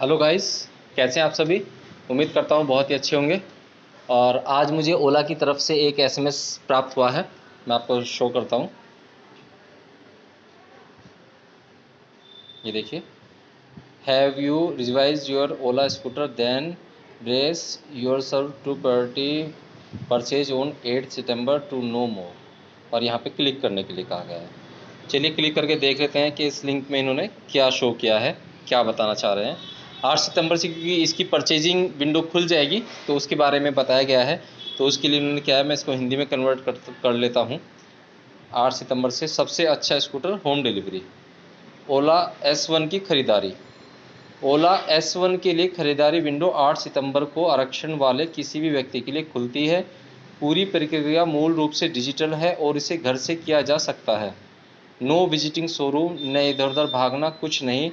Hello guys, कैसे हैं आप सभी। उम्मीद करता हूँ बहुत ही अच्छे होंगे। और आज मुझे ओला की तरफ से एक एसएमएस प्राप्त हुआ है। मैं आपको शो करता हूँ। ये देखिए, have you revise your Ola scooter then brace yourself to priority purchase on 8 September to know more. और यहाँ पे क्लिक करने के लिए कहा गया है। चलिए क्लिक करके देख लेते हैं कि इस लिंक में इन्होंने क्या शो किया है, क्या बताना चाह रहे हैं। 8 सितंबर से क्योंकि इसकी परचेजिंग विंडो खुल जाएगी तो उसके बारे में बताया गया है। तो उसके लिए उन्होंने क्या है, मैं इसको हिंदी में कन्वर्ट कर लेता हूँ। 8 सितंबर से सबसे अच्छा स्कूटर होम डिलीवरी। ओला S1 की खरीदारी। ओला S1 के लिए खरीदारी विंडो 8 सितंबर को आरक्षण वाले किसी भी व्यक्ति के लिए खुलती है। पूरी प्रक्रिया मूल रूप से डिजिटल है और इसे घर से किया जा सकता है। नो विजिटिंग शोरूम, न इधर उधर भागना, कुछ नहीं।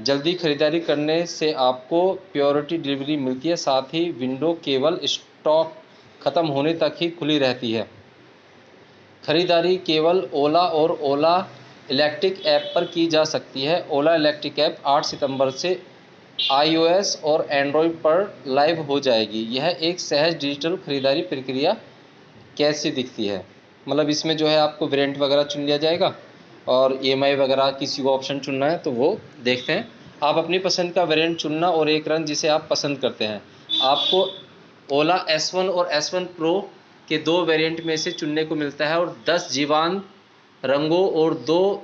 जल्दी खरीदारी करने से आपको प्योरिटी डिलीवरी मिलती है। साथ ही विंडो केवल स्टॉक खत्म होने तक ही खुली रहती है। खरीदारी केवल ओला और ओला इलेक्ट्रिक ऐप पर की जा सकती है। ओला इलेक्ट्रिक ऐप 8 सितंबर से iOS और एंड्रॉयड पर लाइव हो जाएगी। यह एक सहज डिजिटल खरीदारी प्रक्रिया कैसी दिखती है। मतलब इसमें जो है आपको वेरिएंट वगैरह चुन लिया जाएगा और EMI वगैरह किसी को ऑप्शन चुनना है तो वो देखते हैं। आप अपनी पसंद का वेरिएंट चुनना और एक रंग जिसे आप पसंद करते हैं। आपको ओला S1 और S1 प्रो के 2 वेरिएंट में से चुनने को मिलता है और 10 जीवांत रंगों और 2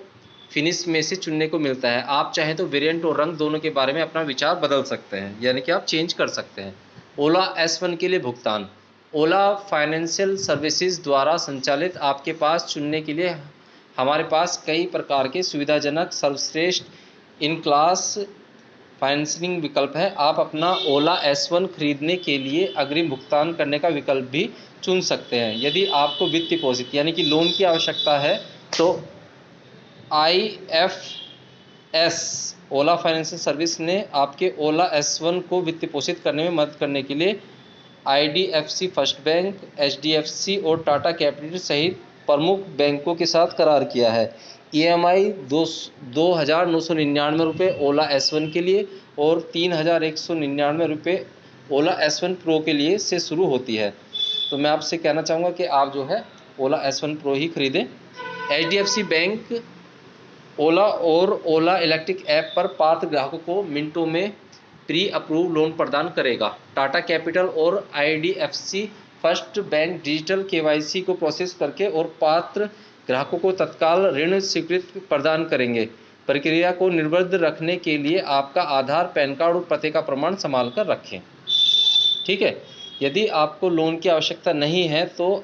फिनिश में से चुनने को मिलता है। आप चाहें तो वेरिएंट और रंग दोनों के बारे में अपना विचार बदल सकते हैं, यानी कि आप चेंज कर सकते हैं। ओला S1 के लिए भुगतान। ओला फाइनेंशियल सर्विसेज द्वारा संचालित आपके पास चुनने के लिए हमारे पास कई प्रकार के सुविधाजनक सर्वश्रेष्ठ इन क्लास फाइनेंसिंग विकल्प है। आप अपना ओला S1 खरीदने के लिए अग्रिम भुगतान करने का विकल्प भी चुन सकते हैं। यदि आपको वित्तीय पोषित यानी कि लोन की आवश्यकता है तो IFS ओला फाइनेंशियल सर्विस ने आपके ओला S1 को वित्तीय पोषित करने में मदद करने के लिए IDFC फर्स्ट बैंक, HDFC और टाटा कैपिटल सहित प्रमुख बैंकों के साथ करार किया है। EMI 2,999 रुपये ओला S1 के लिए और 3,199 रुपये ओला S1 प्रो के लिए से शुरू होती है। तो मैं आपसे कहना चाहूँगा कि आप जो है ओला S1 प्रो ही खरीदें। HDFC बैंक ओला और ओला इलेक्ट्रिक ऐप पर पात्र ग्राहकों को मिनटों में प्री अप्रूव लोन प्रदान करेगा। टाटा कैपिटल और IDFC first bank digital KYC को प्रोसेस करके और पात्र ग्राहकों को तत्काल ऋण स्वीकृति प्रदान करेंगे। प्रक्रिया को निर्बाध रखने के लिए आपका आधार, पैन कार्ड और पते का प्रमाण संभाल कर रखें। ठीक है। यदि आपको लोन की आवश्यकता नहीं है तो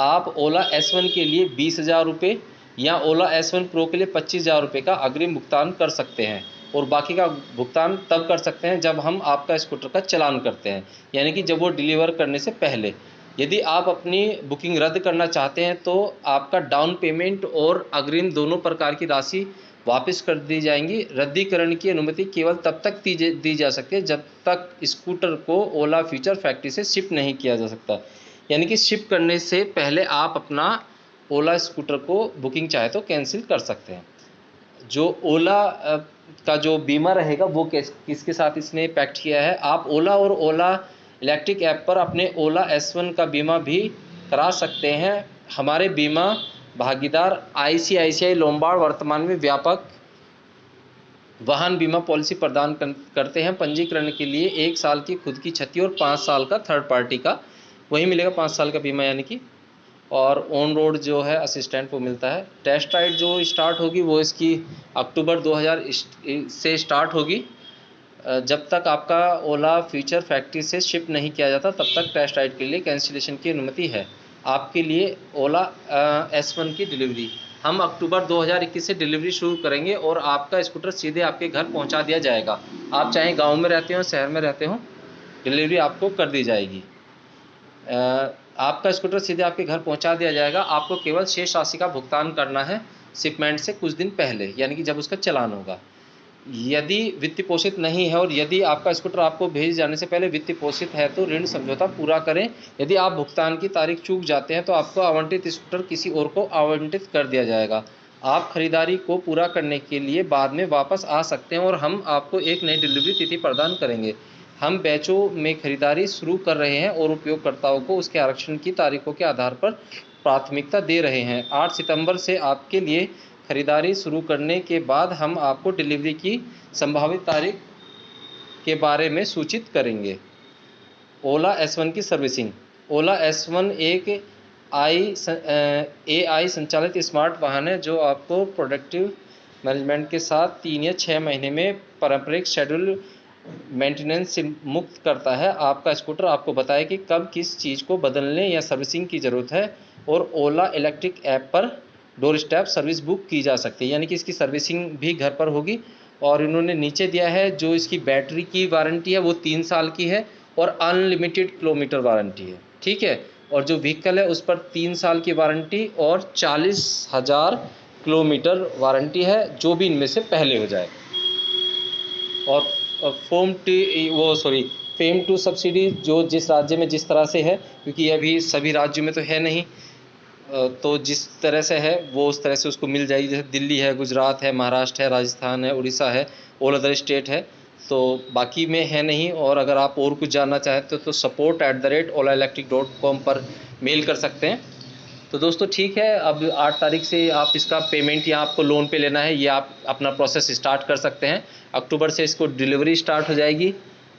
आप ओला S1 के लिए 20,000 रुपये या ओला S1 प्रो के लिए 25,000 रुपये का अग्रिम भुगतान कर सकते हैं और बाकी का भुगतान तब कर सकते हैं जब हम आपका स्कूटर का चालान करते हैं, यानी कि जब वो डिलीवर करने से पहले। यदि आप अपनी बुकिंग रद्द करना चाहते हैं तो आपका डाउन पेमेंट और अग्रिम दोनों प्रकार की राशि वापस कर दी जाएंगी। रद्दीकरण की अनुमति केवल तब तक दी जा सकती है जब तक स्कूटर को ओला फ्यूचर फैक्ट्री से शिप नहीं किया जा सकता। यानी कि शिप करने से पहले आप अपना ओला स्कूटर को बुकिंग चाहे तो कैंसिल कर सकते हैं। जो ओला का जो बीमा रहेगा वो किसके साथ इसने पैक्ट किया है। आप ओला और ओला इलेक्ट्रिक ऐप पर अपने ओला S1 का बीमा भी करा सकते हैं। हमारे बीमा भागीदार ICICI लोम्बार्ड वर्तमान में व्यापक वाहन बीमा पॉलिसी प्रदान करते हैं। पंजीकरण के लिए 1 साल की खुद की क्षति और 5 साल का थर्ड पार्टी का वही मिलेगा, 5 साल का बीमा यानी कि। और ऑन रोड जो है असिस्टेंट वो मिलता है। टेस्ट राइड जो स्टार्ट होगी वो इसकी अक्टूबर 2000 से स्टार्ट होगी। जब तक आपका ओला फ्यूचर फैक्ट्री से शिप नहीं किया जाता तब तक टेस्ट राइड के लिए कैंसिलेशन की अनुमति है। आपके लिए ओला S1 की डिलीवरी हम अक्टूबर 2021 से डिलीवरी शुरू करेंगे और आपका स्कूटर सीधे आपके घर पहुंचा दिया जाएगा। आप चाहे गांव में रहते हो शहर में रहते हो, डिलीवरी आपको कर दी जाएगी। आपका स्कूटर सीधे आपके घर पहुंचा दिया जाएगा। आपको केवल शेष राशि का भुगतान करना है शिपमेंट से कुछ दिन पहले, यानी कि जब उसका चालान होगा। यदि वित्त पोषित नहीं है और यदि आपका स्कूटर आपको भेज जाने से पहले वित्त पोषित है तो ऋण समझौता पूरा करें। यदि आप भुगतान की तारीख चूक जाते हैं तो आपको आवंटित स्कूटर किसी और को आवंटित कर दिया जाएगा। आप खरीदारी को पूरा करने के लिए बाद में वापस आ सकते हैं और हम आपको एक नई डिलीवरी तिथि प्रदान करेंगे। हम बैचों में खरीदारी शुरू कर रहे हैं और उपयोगकर्ताओं को उसके आरक्षण की तारीखों के आधार पर प्राथमिकता दे रहे हैं। 8 सितंबर से आपके लिए खरीदारी शुरू करने के बाद हम आपको डिलीवरी की संभावित तारीख के बारे में सूचित करेंगे। ओला S1 की सर्विसिंग। ओला S1 एक AI संचालित स्मार्ट वाहन है जो आपको प्रोडक्टिव मैनेजमेंट के साथ 3 या 6 महीने में पारंपरिक शेड्यूल मेंटेनेंस से मुक्त करता है। आपका स्कूटर आपको बताए कि कब किस चीज़ को बदलने या सर्विसिंग की ज़रूरत है और ओला इलेक्ट्रिक ऐप पर डोर स्टेप सर्विस बुक की जा सकती है, यानी कि इसकी सर्विसिंग भी घर पर होगी। और इन्होंने नीचे दिया है जो इसकी बैटरी की वारंटी है वो 3 साल की है और अनलिमिटेड किलोमीटर वारंटी है, ठीक है। और जो व्हीकल है उस पर 3 साल की वारंटी और 40,000 किलोमीटर वारंटी है, जो भी इनमें से पहले हो जाए। और फेम टू सब्सिडी जो जिस राज्य में जिस तरह से है, क्योंकि अभी सभी राज्यों में तो है नहीं, तो जिस तरह से है वो उस तरह से उसको मिल जाएगी। जैसे दिल्ली है, गुजरात है, महाराष्ट्र है, राजस्थान है, उड़ीसा है, ऑल अदर स्टेट है, तो बाकी में है नहीं। और अगर आप और कुछ जानना चाहते हो तो support@olaelectric.com पर मेल कर सकते हैं। तो दोस्तों ठीक है, अब 8 तारीख से आप इसका पेमेंट या आपको लोन पे लेना है, ये आप अपना प्रोसेस स्टार्ट कर सकते हैं। अक्टूबर से इसको डिलीवरी स्टार्ट हो जाएगी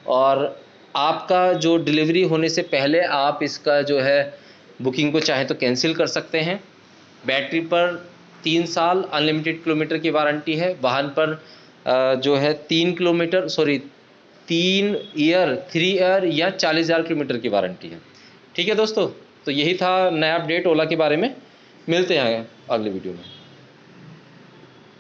और आपका जो डिलीवरी होने से पहले आप इसका जो है बुकिंग को चाहें तो कैंसिल कर सकते हैं। बैटरी पर 3 साल अनलिमिटेड किलोमीटर की वारंटी है। वाहन पर जो है 3 ईयर या 40,000 किलोमीटर की वारंटी है। ठीक है दोस्तों, तो यही था नया अपडेट ओला के बारे में। मिलते हैं अगले वीडियो में।